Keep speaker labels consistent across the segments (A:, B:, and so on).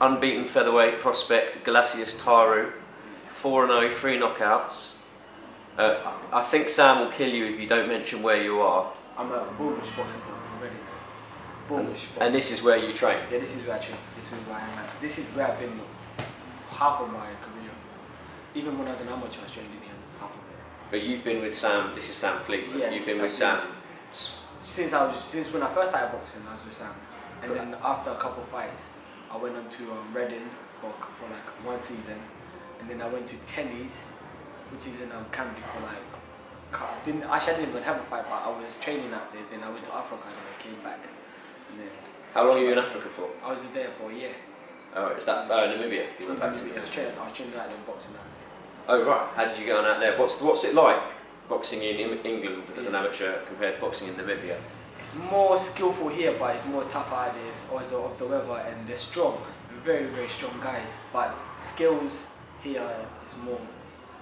A: unbeaten featherweight prospect Gelasius Taaru, 4-0, 3 knockouts. I think Sam will kill you if you don't mention where you are.
B: I'm at Bournemouth Boxing Club already.
A: And this is where you train?
B: Yeah, this is where I train. This is where I am at. This is where I've been half of my career. Even when I was an amateur, I was training here, half of it.
A: But you've been with Sam, this is Sam Fleetwood,
B: yeah,
A: you've been with Sam?
B: Since when I first started boxing, I was with Sam. And then after a couple of fights, I went on to Reading for like 1 season. And then I went to Tennis, which is in Camden for like, I didn't even have a fight, but I was training out there. Then I went to Africa and I came back. And then
A: how long were you in Africa for?
B: I was there for a year.
A: Oh, is that Namibia? You went back to
B: Namibia. I was training out there and boxing out there.
A: Oh right, how did you get on out there? What's it like boxing in England as an amateur compared to boxing in Namibia?
B: It's more skillful here, but it's more tougher. It's also of the weather, and they're strong, very very strong guys. But skills here is more.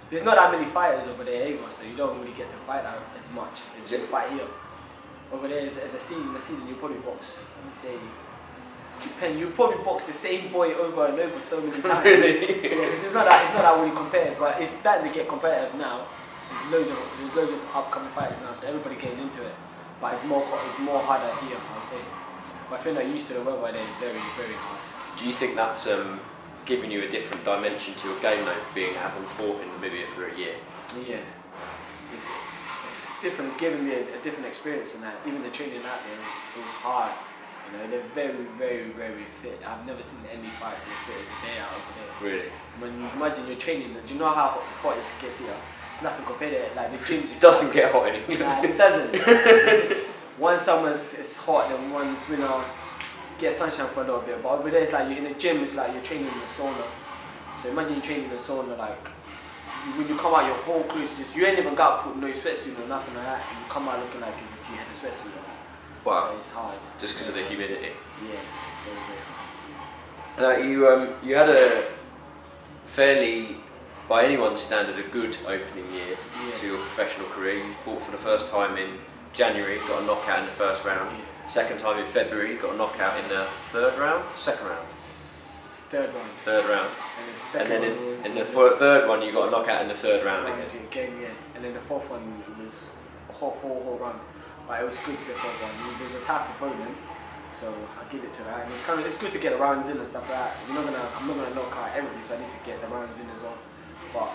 B: There's not that many fighters over there either, so you don't really get to fight out as much as you fight here. Over there, as a season, you probably box. Let me say, you probably box the same boy over and over so many times.
A: Really?
B: Yeah, it's not that really compared, but it's starting to get competitive now. There's loads of upcoming fighters now, so everybody getting into it. But it's more harder here, I would say. But I feel like used to the weather there is very very hard.
A: Do you think that's giving you a different dimension to your game though, having fought in Namibia for a year?
B: Yeah, it's different. It's given me a different experience in that. Even the training out there, it was hard. You know, they're very, very, very fit. I've never seen any fighters as fit as they are over there.
A: Really?
B: When you imagine you're training, do you know how hot it gets here? It's nothing compared to it. Like the gyms.
A: It doesn't get hot in England.
B: Nah, it doesn't. One summer's it's hot, then one's winter get sunshine for a little bit. But over there, it's like you're in the gym. It's like you're training in a sauna. So imagine you're training in a sauna, like when you come out, your whole clothes just you ain't even got to put no sweatsuit or nothing like that, and you come out looking like as if you had a sweatsuit on.
A: Wow.
B: So it's hard.
A: Just because of the humidity.
B: Yeah. So
A: now you had a fairly, by anyone's standard, a good opening year to your professional career. You fought for the first time in January, got a knockout in the first round.
B: Yeah.
A: Second time in February, got a knockout in the second round. Third round.
B: And then
A: in the third one, you got a knockout in the third round
B: again. Yeah. And then the fourth one, it was a whole run. But it was good, the fourth one. It was a tough opponent, so I give it to that. And it's good to get the rounds in and stuff like that. I'm not gonna knock out everybody, so I need to get the rounds in as well. But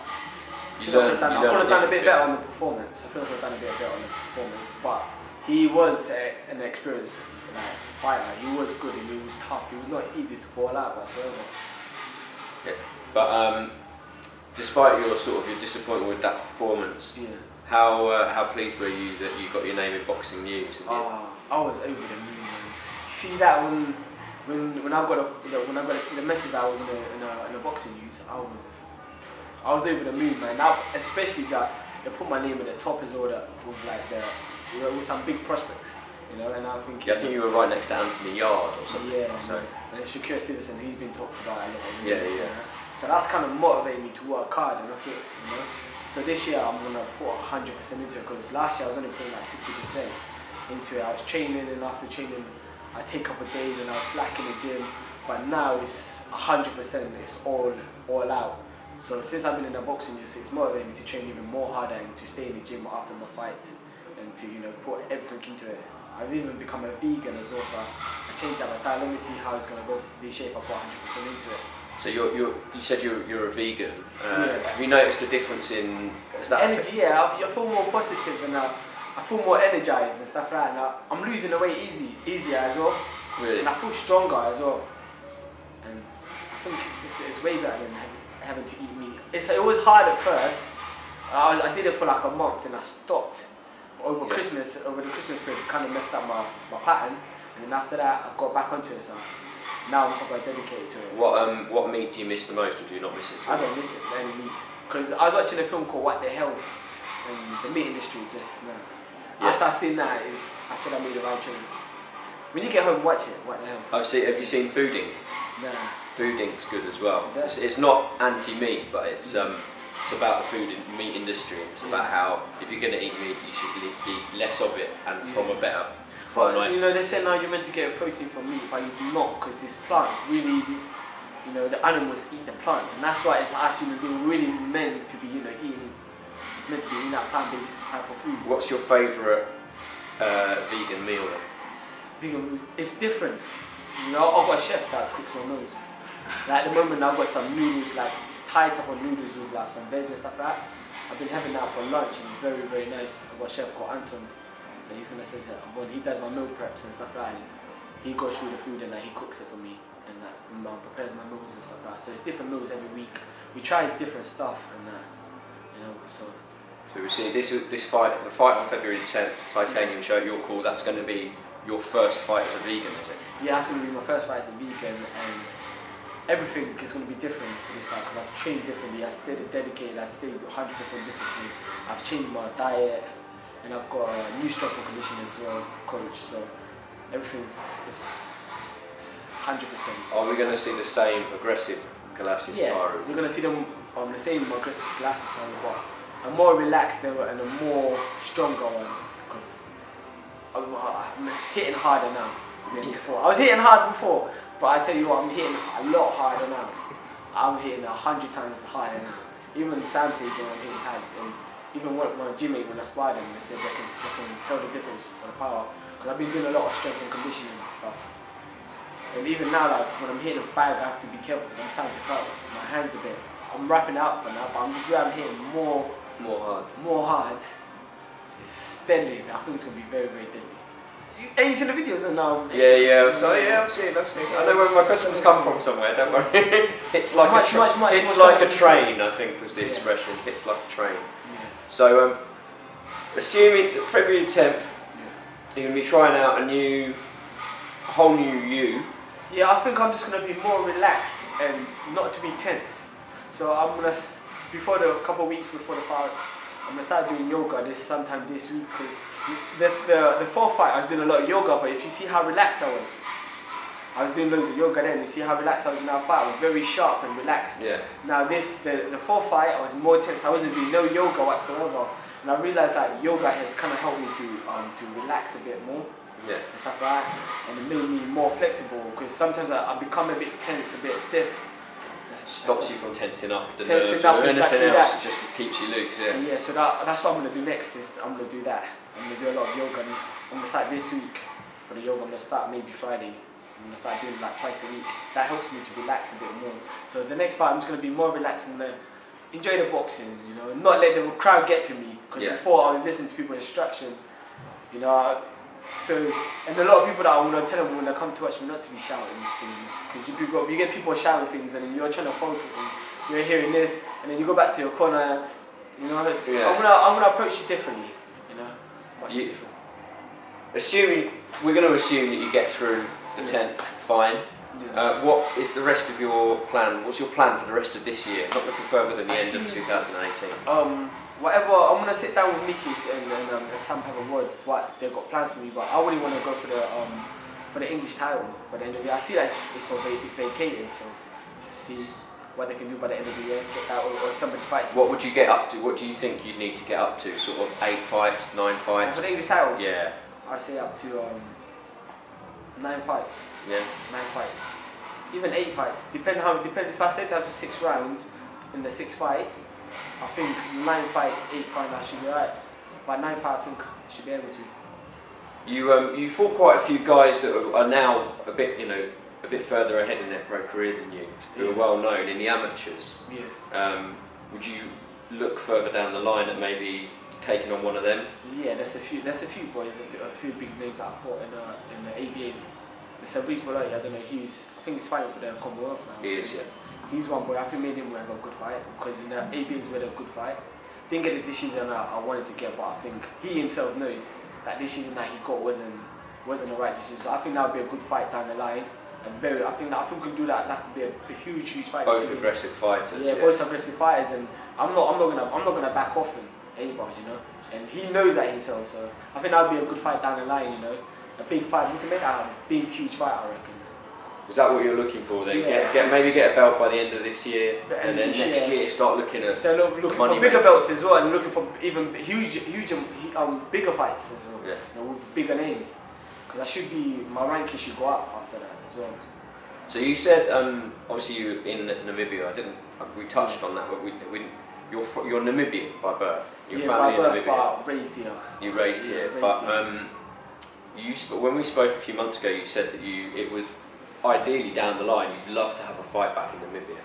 B: I could have done a bit better on the performance. I feel like I've done a bit better on the performance. But he was an experienced fighter. He was good and he was tough. He was not easy to ball out whatsoever.
A: Yeah. But despite your disappointment with that performance, how pleased were you that you got your name in boxing news?
B: I was over the moon, man. You see that when I got the message that I was in a boxing news, I was over the moon, man. Now, especially that they put my name at the top as well, with some big prospects, you know. And I think
A: I think you were right next to Anthony Yard or something.
B: Yeah.
A: So.
B: And then Shakur Stevenson, he's been talked about a lot.
A: Yeah.
B: So that's kind of motivated me to work hard, and I feel, you know. So this year I'm gonna put 100% into it, because last year I was only putting like 60% into it. I was training, and after training, I take a couple of days and I was slack in the gym. But now it's 100%. It's all out. So since I've been in the boxing, it's motivated me to train even more harder and to stay in the gym after my fights and to put everything into it. I've even become a vegan as well, so I changed up my diet. Let me see how it's gonna go. Be shape. I put 100% into it.
A: So you said you're a vegan. Have you noticed a difference in
B: energy? Yeah, I feel more positive and I feel more energized and stuff like that. And I'm losing the weight easier as well.
A: Really?
B: And I feel stronger as well. And I think it's way better than having to eat meat. It was hard at first. I did it for like a month, and I stopped over Christmas. Over the Christmas period, it kind of messed up my pattern. And then after that, I got back onto it. So now I'm probably dedicated to it.
A: What meat do you miss the most, or do you not miss it?
B: I don't miss it, any meat. Because I was watching a film called What the Health, and the meat industry just After I seen that, I said I made the right choice. When you get home, watch it. What the Health.
A: Have you seen Food Inc?
B: No.
A: Food Inc's good as well. It's not anti-meat, but it's about the meat industry. It's about how if you're going to eat meat, you should eat less of it and from a better.
B: They say now you're meant to get protein from meat, but you're not, because this plant really the animals eat the plant, and that's why it's actually been really meant to be, eating. It's meant to be eating that plant-based type of food.
A: What's your favourite vegan meal then?
B: Vegan, it's different. I've got a chef that cooks my meals. Like at the moment, I've got some noodles, like it's Thai type of noodles with like some veg and stuff like that. I've been having that for lunch, and it's very, very nice. I've got a chef called Anton, so he's gonna say that when he does my meal preps and stuff like that. And he goes through the food and he cooks it for me, and prepares my meals and stuff like that. So it's different meals every week. We try different stuff, and
A: So we see this fight, the fight on February 10th, Titanium Show, your call. That's going to be your first fight as a vegan, is it?
B: Yeah, that's going to be my first fight as a vegan, and everything is going to be different for this fight because I've trained differently. I stayed dedicated. I stayed 100% disciplined. I've changed my diet, and I've got a new strength and conditioning as well, coach. So everything's is 100%.
A: Are we going to see the same aggressive Gelasius Taaru?
B: You're going to see them the same aggressive Gelasius Taaru, but a more relaxed and a more stronger one, because I'm hitting harder now than before. I was hitting hard before, but I tell you what, I'm hitting a lot harder now. I'm hitting 100 times harder now. Even Sam says I'm hitting pads, and even my gymmate, when I sparred them, they said they can tell the difference for the power, because I've been doing a lot of strength and conditioning and stuff. And even now, like when I'm hitting a bag, I have to be careful because I'm starting to hurt my hands a bit. I'm wrapping it up and that, but I'm just where I'm hitting more hard. It's steadily. I think it's gonna be very, very deadly. Have you seen the videos and now?
A: Yeah. So I've seen. I know where my customers come from somewhere. Don't worry. It's like a train. I think was the expression. It's like a train.
B: Yeah.
A: So assuming that February 10th, you're gonna be trying out a whole new you.
B: Yeah, I think I'm just gonna be more relaxed and not to be tense. So I'm gonna, a couple of weeks before the fight, I'm gonna start doing yoga sometime this week, because the fourth fight I was doing a lot of yoga, but if you see how relaxed I was doing loads of yoga then. You see how relaxed I was in that fight. I was very sharp and relaxed.
A: Yeah.
B: Now the fourth fight I was more tense. I wasn't doing no yoga whatsoever, and I realized that yoga has kind of helped me to relax a bit more.
A: Yeah.
B: And stuff like that, and it made me more flexible, because sometimes I become a bit tense, a bit stiff.
A: Stops you from tensing up the
B: tensing
A: nerves
B: up,
A: or anything else.
B: that.
A: It just keeps you loose. Yeah.
B: Yeah. So that's what I'm gonna do next. Is I'm gonna do that. I'm gonna do a lot of yoga. I'm gonna start this week for the yoga. I'm gonna start maybe Friday. I'm gonna start doing like twice a week. That helps me to relax a bit more. So the next fight I'm just gonna be more relaxed and enjoy the boxing. Not let the crowd get to me. Because before I was listening to people's instruction. So, and a lot of people that I want to tell them when they come to watch me not to be shouting things, because you get people shouting things and then you're trying to focus and you're hearing this, and then you go back to your corner. I'm gonna approach it differently. Much different.
A: We're going to assume that you get through the 10th, fine. Yeah. What is the rest of your plan? What's your plan for the rest of this year? Not looking further than the end of 2018.
B: Whatever, I'm gonna sit down with Nicky and Sam have a word what they've got plans for me. But I really want to go for the English title. But the end of the year, I see that it's vacated, so see what they can do by the end of the year. Get that or somebody fights.
A: What would you get up to? What do you think you'd need to get up to? Sort of 8 fights, 9 fights.
B: For the English title?
A: Yeah.
B: I'd say up to 9 fights.
A: Yeah.
B: 9 fights. Even 8 fights. Depends if I stay up to 6 rounds in the 6th fight. I think 9 fight, 8 fight, I should be alright. By 9 fight, I think I should be able to.
A: You fought quite a few guys that are now a bit further ahead in their pro career than you, who are well known in the amateurs.
B: Yeah.
A: Would you look further down the line at maybe taking on one of them?
B: Yeah, there's a few boys, a few big names that I fought in the ABAs. There's a Breeze Bologna, I don't know, I think he's fighting for the Commonwealth now.
A: He is, yeah.
B: He's one boy. I think me and him will have a good fight, because in the ABAs we had a good fight. Didn't get the decision I wanted to get, but I think he himself knows that decision that he got wasn't the right decision. So I think that would be a good fight down the line. And I think we can do that. That could be a huge fight.
A: Both aggressive fighters.
B: Yeah, both aggressive fighters, and I'm not gonna back off him either, And he knows that himself. So I think that would be a good fight down the line. A big fight. We can make that a big, huge fight, I reckon.
A: Is that what you're looking for then?
B: Yeah.
A: Maybe get a belt by the end of this year, and then next year start looking at
B: looking for bigger belts as well, and looking for even huge, bigger fights as well.
A: Yeah.
B: With bigger names, because my ranking should go up after that as well.
A: So you said, obviously you were in Namibia. We touched on that, but you're Namibian by birth. Your family
B: by birth,
A: in Namibia.
B: but raised here.
A: You raised here, but when we spoke a few months ago, you said that it was ideally down the line you'd love to have a fight back in Namibia.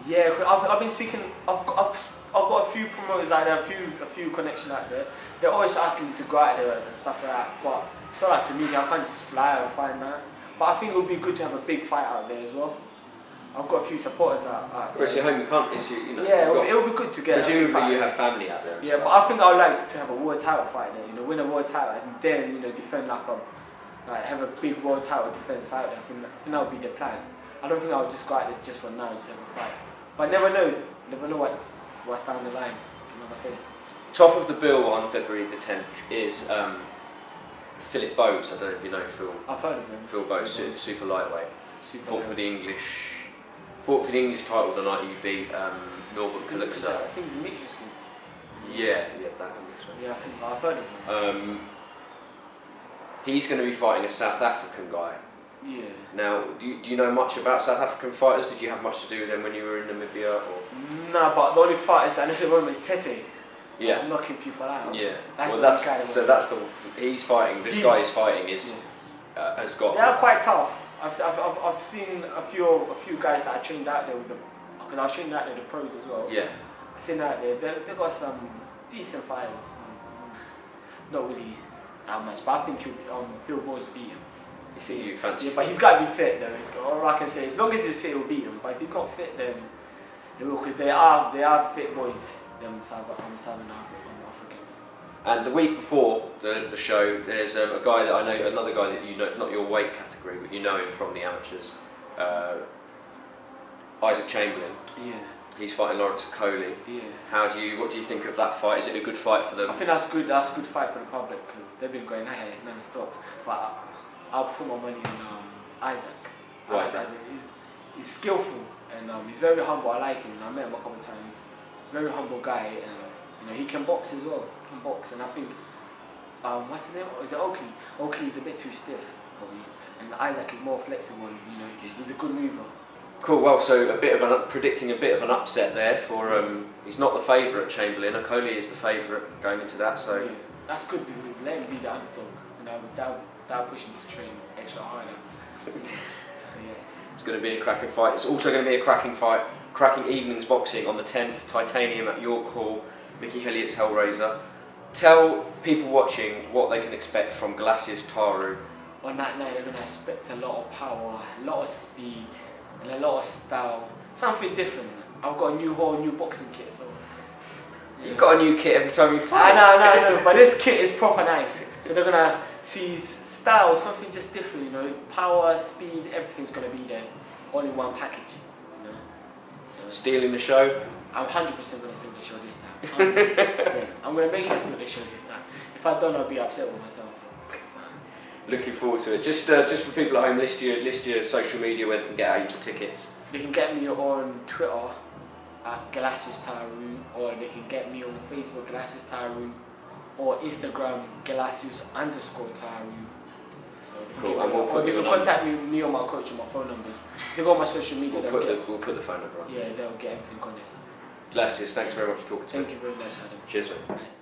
B: Yeah, cause I've been speaking. I've got a few promoters out there, a few connections out there. They're always asking me to go out there and stuff like that. But it's not like to me. I can't just fly or find that. But I think it would be good to have a big fight out there as well. I've got a few supporters out there.
A: Whereas your home, you can't. You know,
B: yeah, it would be good to get.
A: Presumably, you have family out there.
B: Yeah, but I think I'd like to have a world title fight there. You know, win a world title and then defend have a big world title defense out there. I think that would be the plan. I don't think I would just go out there just for now, just have a fight. But I never know what's down the line. You know what I'm saying?
A: Top of the bill on February the 10th is Philip Bowes. I don't know if you know Phil.
B: I've heard of him.
A: Phil Bowes, super lightweight. Fought for the English title the night he beat Norbert Kalixer.
B: I think he's a mixture skin.
A: Yeah, that one.
B: Yeah, I think I've heard of him.
A: He's going to be fighting a South African guy.
B: Yeah.
A: Now, do you know much about South African fighters? Did you have much to do with them when you were in Namibia? Or?
B: No, but the only fighters I know at the moment is Tete.
A: Yeah.
B: He's knocking people out.
A: Yeah.
B: That's
A: he's fighting. This guy is fighting has got.
B: They are quite tough. I've seen a few guys that I trained out there with them, because I was trained out there the pros as well.
A: Yeah.
B: I've seen out there. They got some decent fighters. Not really that much, but I think Phil Bowes beat him.
A: You think you fancy?
B: Yeah, but he's got to be fit though. All I can say, as long as he's fit, he'll beat him. But if he's not fit, then he will, because they are fit boys. Them Southern Africans.
A: And the week before the show, there's a guy that I know, another guy that you know, not your weight category, but you know him from the amateurs, Isaac Chamberlain.
B: Yeah.
A: He's fighting Lawrence Coley.
B: Yeah.
A: What do you think of that fight? Is it a good fight for them?
B: I think that's good. That's a good fight for the public, because they've been going at it non-stop. But I'll put my money on Isaac.
A: Why is that?
B: He's skillful and he's very humble. I like him. I met him a couple of times. Very humble guy, and he can box as well. And I think what's his name? Is it Oakley? Oakley is a bit too stiff for me, and Isaac is more flexible. He's a good mover.
A: Cool. Well, so predicting a bit of an upset there for he's not the favourite, Chamberlain. Coley is the favourite going into that. So
B: yeah, that's good. Let him be the underdog. Without pushing to train extra harder. So yeah.
A: It's going to be a cracking fight. It's also going to be a cracking fight. Cracking evenings boxing on the 10th, Titanium at York Hall, Mickey Helliott's Hellraiser. Tell people watching what they can expect from Gelasius Taaru.
B: On that night, they're going to expect a lot of power, a lot of speed, and a lot of style. Something different. I've got a whole new boxing kit, so. Yeah.
A: You've got a new kit every time you fight.
B: I know, but this kit is proper nice. So they're going to see his style, something just different, Power, speed, everything's going to be there, all in one package. So
A: stealing the show?
B: I'm 100% going to steal the show this time. 100%. I'm going to make sure I steal the show this time. If I don't, I'll be upset with myself. So.
A: Looking forward to it. Just for people at home, list your social media where they can get out your tickets.
B: They can get me on Twitter at Gelasius Taaru, or they can get me on Facebook, Gelasius Taaru, or Instagram, Gelasius_Taaru.
A: Cool.
B: Or they can contact me or my coach on my phone numbers. They go on my social media.
A: We'll put the phone number on.
B: Yeah, they'll get everything on there.
A: Gelasius, thanks very much for talking to me.
B: Thank you very much, Adam.
A: Cheers, mate.
B: Nice.